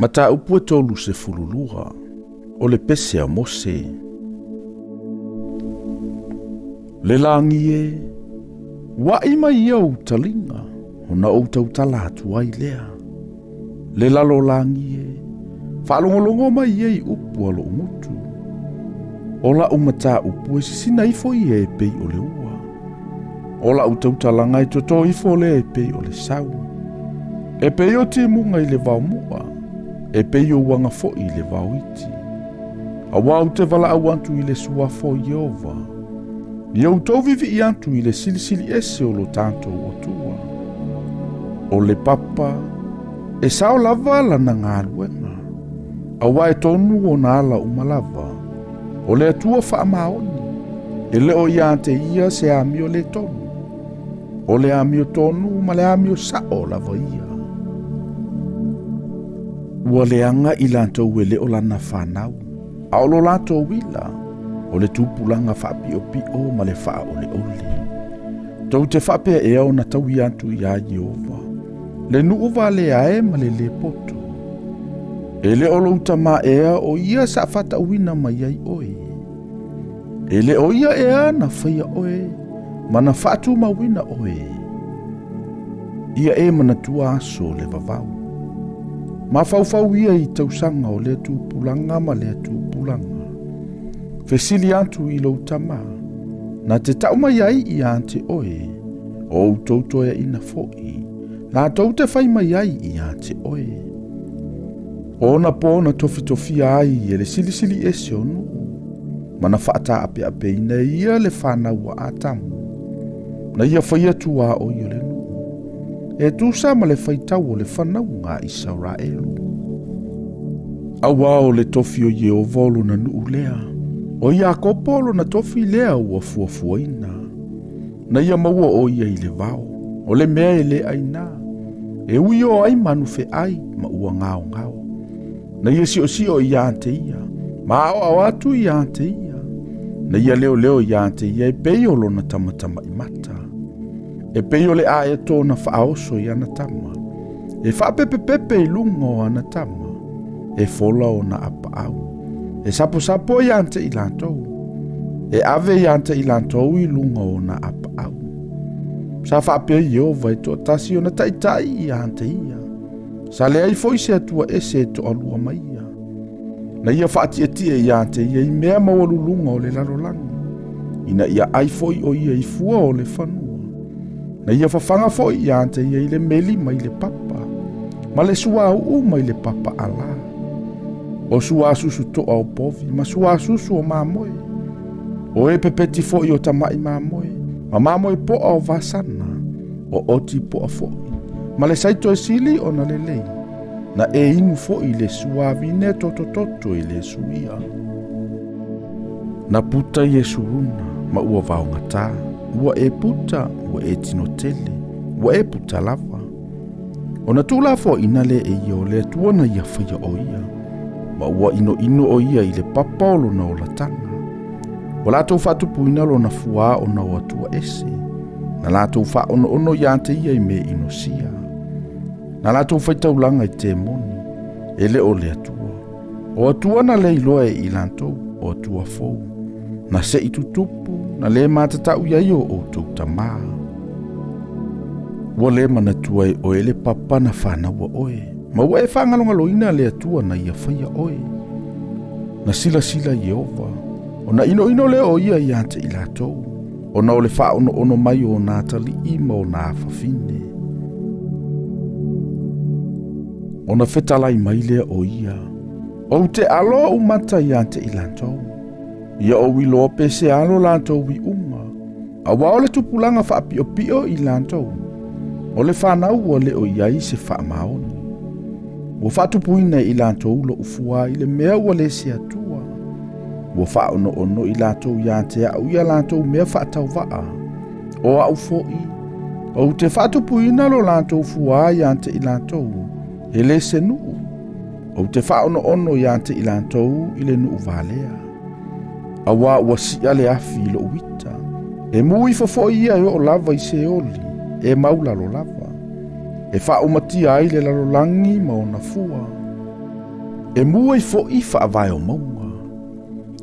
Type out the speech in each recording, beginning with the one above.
Mata upu e tolu se fululua, o le pese a Mose. Le langi e, wa ima ia o talinga, hona o tautala tuai lea. Le lalo langi e, whalongolongo mai ei upu alo umutu. Ola umata upu e sisina ifo i e pei o le ua. Ola utautalanga i toto ifo le e pei o le sau. E pei o te munga i le vau mua. E pei o wanga fo i le vau iti. A wau te wala awantu i le suafo Jehova. Iau tau vivi i antu i le silisili ese o lo tanto o tua. O le papa, e sao lava lana ngā luenga. A wae tonu o na ala umalava. O le atua wha maoni. E le o iante ia se amio le tonu. O le amio tonu ma le amio sao lava ia. Ua leanga i lantou e le o lana whanau. A o lo lantou wila. O le tūpulanga whaapi o pio ma le wha o le oli. Tau te whapea e au na tau i antu i a Jehova. Le nuuwa le ae ma le poto. E le olo utama ea o ia sa whata uina mai ai oe. E le o ia ea na whaia oe, ma na whatu mawina oe. Ia e mana tua aso le vavau. Ma whauwhau ia i tausanga o le tūpulanga ma le tūpulanga. Fesili antu i lo utama, na te tau mai ai i ante oe, o utoutoea ina foi, na tau te whai mai ai i ante oe. Ona po na tofi ai e le silisili ese o nuu, ma na whaata ape ape ina ia le whanau a atamu, na ia whai atua o i o le nuu. E tusa ma le whaitau o le whanau ngā Israelu. Awa o le tofi o Jehova na nuu lea, o ia kopolo na tofi lea ua fuafuaina. Na ia maua o ia i le vao, o le mea e le aina. E ui o ai manu fe ai ma ua ngao ngao. Na ia si o ia ante ia, ma au atu ia ante ia. Na ia leo ia ante ia e peio lo na tamatama i mata. E peio le a e tō na whaoso i ana tama. E whapepepepe i lunga o ana tama. E fola o na apa au. E sapo i ante i lantou. E ave i ante i lantou i lunga o na apa au. Sa whapea i Jehova e toa tasi o na taitai i ante ia. Sa lea i foi se atua ese e to alua mai ia. Na ia whaati e tia i ante ia i mea mawalu lunga o le larolangi. Ina ia ai foi o ia i fua o le whanua. Na ia whawhanga foi i ante ia i le meli mai le papa. Ma le sua au mai le papa ala. O sua susu to au povi, ma sua susu o mamoe. O e pepeti fo i o tamai mamoe. Ma mamoe po au vasana. O oti po a foi. Ma le saito e sili o na lelei. Na e inu fo i le sua vine toto i le suia. Na puta i e suruna, ma ua vau ngata. Ua e puta, ua e tinotele. Ua e puta lava. O na tula fo ina le e i o le tuana ia whaia o ia. Ma ua ino o ia i le papa o lona o la tanga. Wa lātou whatupu ina lona fua o na o atua ese. Na lātou wha ono i ante ia i me ino sia. Na lātou whaitaulanga i te moni. E le o le atua. O atua na le iloa e i lantou o atua fou. Na se i tutupu, na le mātatau iai o tau tamaa. Ua le manatua e o ele papa na whanaua oe. Ma ua e whangalongaloina le atua na ia whaia oe. Na sila Jehova. O na ino le o ia i ante i latou. O na o le wha ono mai o nā tali ima o nā whawhine. O na whetalai mai lea o ia. O te alo o mata i ante i latou. Ia o wilo pe se alo latou i unga. A wao le tupulanga whaapi o pio i latou. O le whanau o le o iai se wha maoni. Ua whatupuina i latou lo ufua i le mea ua le se atua. Ua whaono i latou i ante au ia latou mea whaatau waa. O au foi. O te whatupuina lo latou fua i ante i latou. E le se nuu. O te whaono i ante i latou i le nuu valea. Awa ua sia le afi lo uita. E mui fofoi ia o lava i se oli. E maula lo lava. E wha umatia ai le lalolangi ma o na fua. E mua I fo'i whaavai o maunga.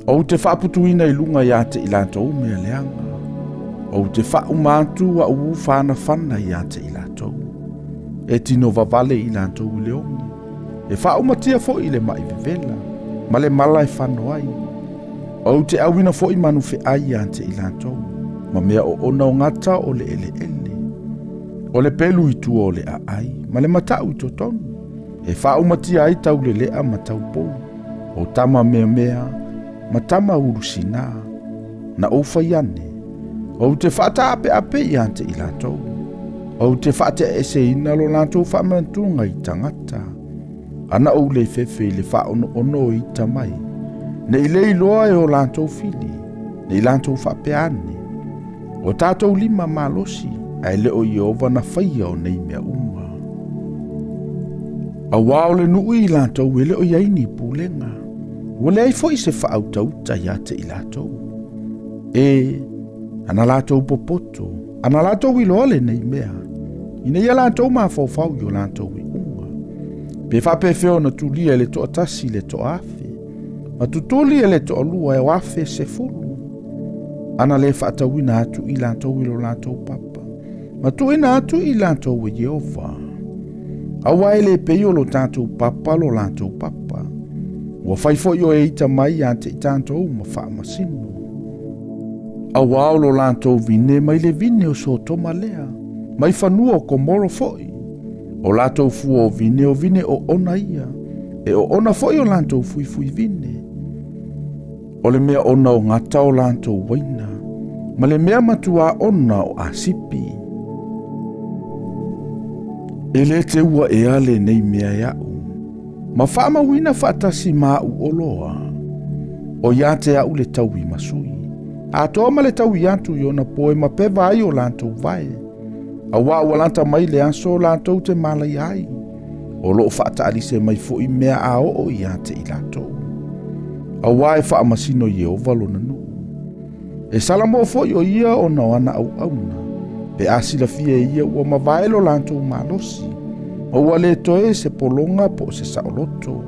O te whaaputuina I lunga ia te I lātou mea leanga. O te whau mātu a uu whāna whana ia te I lātou. E tino vavale I lātou I leongi. E whau matia fo'i le mai vevela. Ma le mala e whano ai. O te awina fo'i manu fe ai ia te I lātou. Ma mea o ona o ngata o le ele ele. O le pelu I tua o le a ai. Ma le matau I totonu. E whau matia ai tau le lea ma tau pou. O tama mea mea. Ma tama urusina. Na ofa iane. O te whata ape I ante I lātou. O te whata ese ina lo lātou whamantunga I tangata. Ana o le fefe le whaono ono I tamai. Ne I lei loa e o lātou fili. Ne I lātou whapeane. O tātou lima malosi. Ai le o Iova na whaia o nei mea uma. A wao le nui I lātou e le o iaini pūlenga. O le ai fo I se whautauta ia te I lātou. Ana lātou popoto. Ana lātou I loa le nei mea. Ina ia lātou maa fau I o lātou I unga. Pe whape feo na tulia le toa tasi le toa afe. Ma tutuli le toa lua e o afe se fulu. Ana le whaatauina atu I lātou I lo lātou papa. Ma tuina atu I lātou e Jehova. Awai le peo lo tātou papa lo lātou papa. Ua whaifo I o e ita mai ante I tātou ma wha masino. Awao lo lātou vine mai le vine o so toma lea. Mai whanua o komoro foi. O lātou fua o vine o ona ia. E o ona foi o lātou fui vine. O le mea ona o ngata o lātou waina. Ma le mea matua ona o asipi. E le te ua e ale nei mea iau. Ma whaama wina whaatasi maa u oloa. O ia te au le tau I masui. A toa ma le tau I atu I ona poe ma pe vai o lātou vai. A wā ua lanta mai le aso lātou te malai ai. O loo whaataalise mai fo I mea a o I ate I lātou. A wā e whaamasino Jehova lo nanu. E salamo fo I o ia o na wana au auna. Pe asila fia ia ua mavaelo lātou malosi. O ua le toe se polonga po se saoloto.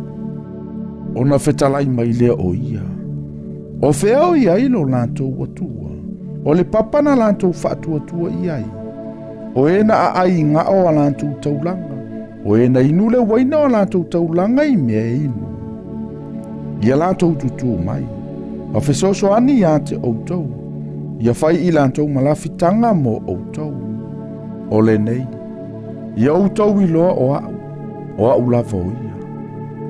O na whetalai mai lea o ia. O feo I ailo lātou watua. O le papana lātou whaatuatua I ai. O e na a ai ngā o a lātou taulanga. O e na inu le waina o lātou taulanga I mea inu. Ia lātou tutu mai. A whesoso ani ia te outou. Ia whai I lātou malawhitanga mo outou. O le nei. Ia outou I loa o au. O au lava o ia.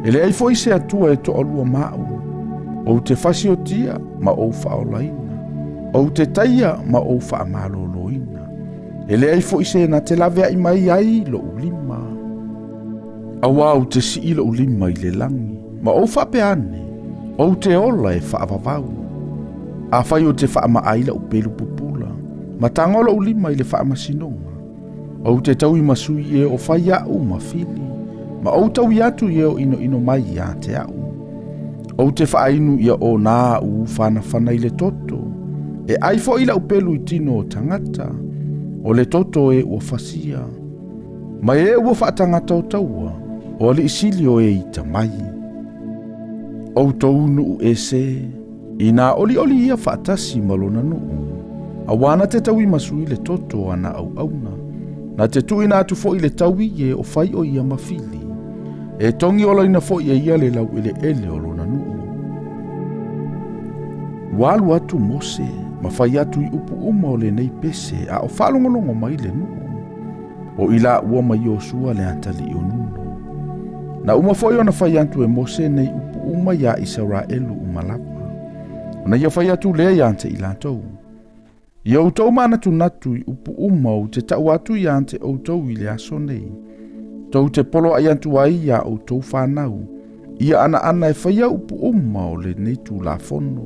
E le ai foi se atua e to alua mau. O te whasi o tia ma o whaolaina. O te taia ma o whaamaloloina. E le ai foi se na te lavea I mai ai lo ulima. Awa o te si lo ulima I le langi. Ma o whapeane. O te ola e whaavavau. A whai o te whaama aila o pelu pupula. Ma tangola ulima I le whaama sinonga. O te tau I masui e o whai au ma fili. Ma o tau I atu e o ino mai I a te au. O te whainu ia o nā u whana I le toto. E ai fo ila upelu I tino o tangata. O le toto e ua whasia. Ma e ua whaatangata o taua. O le isili o e I tamai. O taunu e se. I nā oli ia whaatasi malona nuu. A wana te tau I masui le toto ana au auna. Na te tuina atu fo I le tau I e o whai o ia mawhili. E tongi ola ina fo I ia le lau ele o lona nuu. Walu atu Mose, ma whai atu I upu uma o le nei pese, a o whalongolongo mai le nuu. O ila ua mai Yosua le atali o nuno. Na uma fo I ona whai atu e Mose nei upu uma ia Israelu umalapa. Na ia whai atu lea ia ante I lātou. Ia outou mana tu natu I upu uma o te tau atu ia ante outou I le aso nei. Tau te polo ai antu ai ia outou whanau. Ia ana e whaia upu uma o le nei tu la fono.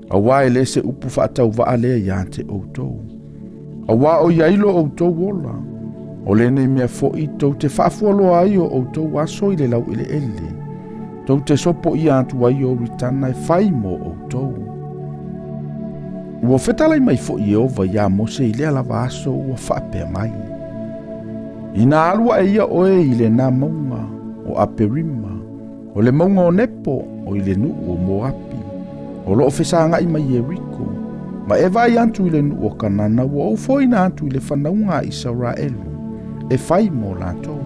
A wā e le se upu whaatau waa lea ia ante outou. A wā o iailo outou ola. O le nei mea fo I tau te whaafualo ai o outou aso I le lau ele ele. Tau te sopo ia antu ai o ritana e whai mo outou. Ua whetalai mai fo I Jehova ia Mose I le alava aso ua whaapea mai. Ina alua e ia oe I le nā maunga o Aperima, O le maunga o nepo o i le nuu o Moapi. O loo fesanga i mai Yeriko. Ma e vai antu i le nuu o Kanana ua au foina antu i le whanaunga a Israelu. E whai mo lātou.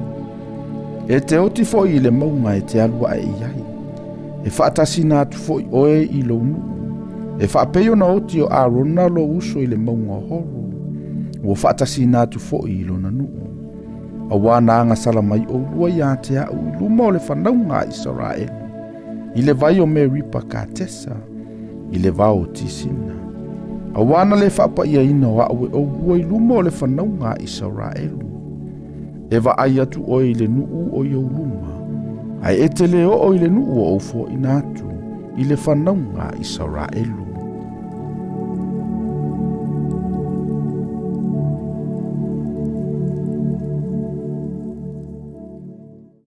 E te oti foi i le maunga e te alua e iai. E whaatasina atu foi oe i lo nuu. E whaapeo na oti o Arona lo uso i le maunga o horo. Ua whaatasina atu foi i lo na nuu. A wana anga salamai o lua ia te au i luma o le whanaunga a Israelu. I le vai o Meripa Katesa. I le vao tisina. A wana le whapa ia ina wa awe o lua i luma o le whanaunga a Israelu. E va ai atu o i le nuu o iau luma. Ai e te leo o i le nuu o aufo inatu. I le whanaunga a Israelu.